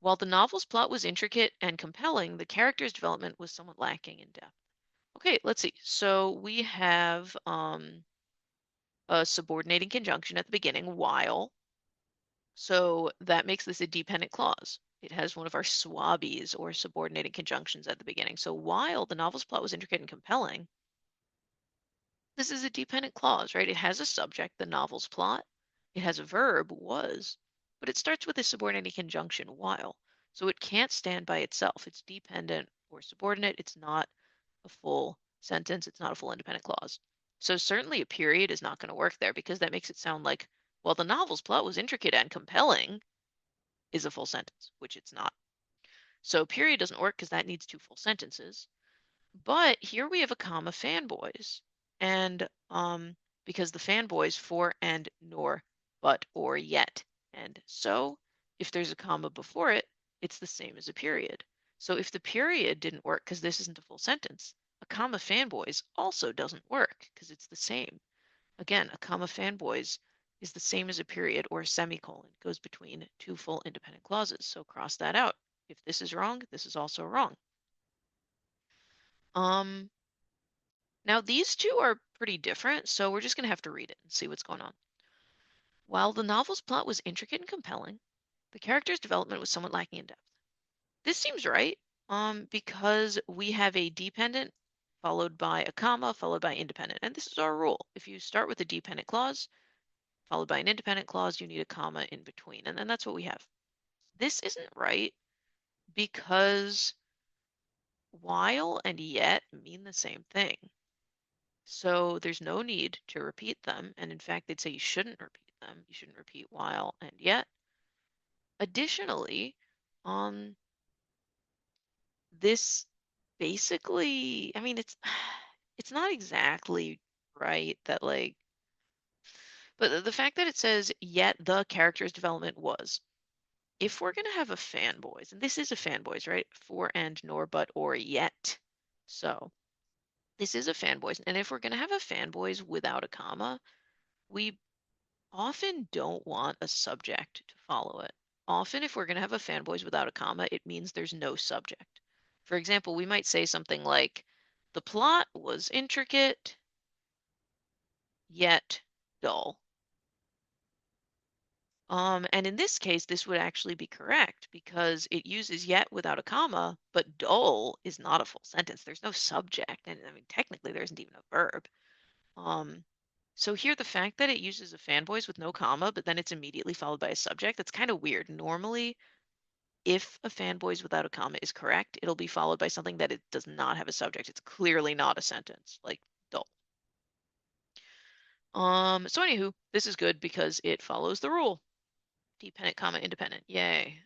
While the novel's plot was intricate and compelling, the character's development was somewhat lacking in depth. Okay, let's see. So we have a subordinating conjunction at the beginning, while. So that makes this a dependent clause. It has one of our SWABIes or subordinating conjunctions at the beginning. So while the novel's plot was intricate and compelling, this is a dependent clause, right? It has a subject, the novel's plot. It has a verb, was, but it starts with a subordinating conjunction, while. So it can't stand by itself. It's dependent or subordinate. It's not a full sentence. It's not a full independent clause. So certainly a period is not going to work there because that makes it sound like, well, the novel's plot was intricate and compelling is a full sentence, which it's not. So period doesn't work because that needs two full sentences. But here we have a comma fanboys. And because the fanboys for and nor, but, or yet. And so if there's a comma before it, it's the same as a period. So if the period didn't work because this isn't a full sentence, a comma fanboys also doesn't work because it's the same. Again, a comma fanboys is the same as a period or a semicolon. It goes between two full independent clauses. So cross that out. If this is wrong, this is also wrong. Now these two are pretty different, so we're just going to have to read it and see what's going on. While the novel's plot was intricate and compelling, the character's development was somewhat lacking in depth. This seems right, because we have a dependent followed by a comma followed by independent, and this is our rule. If you start with a dependent clause followed by an independent clause, you need a comma in between, and then that's what we have. This isn't right because while and yet mean the same thing. So there's no need to repeat them. And in fact, they'd say you shouldn't repeat them. You shouldn't repeat while and yet. Additionally, um, this basically, I mean, it's it's not exactly right that like, but the fact that it says yet the character's development was, if we're gonna have a fanboys, and this is a fanboys, right? For and nor but or yet. So this is a fanboys, and if we're gonna have a fanboys without a comma, we often don't want a subject to follow it. Often, if we're going to have a fanboys without a comma, it means there's no subject. For example, we might say something like, the plot was intricate, yet dull. And in this case, this would actually be correct because it uses yet without a comma, but dull is not a full sentence. There's no subject, and I mean, technically, there isn't even a verb. Um, So here, the fact that it uses a fanboys with no comma, but then it's immediately followed by a subject, that's kind of weird. Normally, if a fanboys without a comma is correct, it'll be followed by something that it does not have a subject. It's clearly not a sentence, like dull. So anywho, this is good because it follows the rule. Dependent, comma, independent. Yay.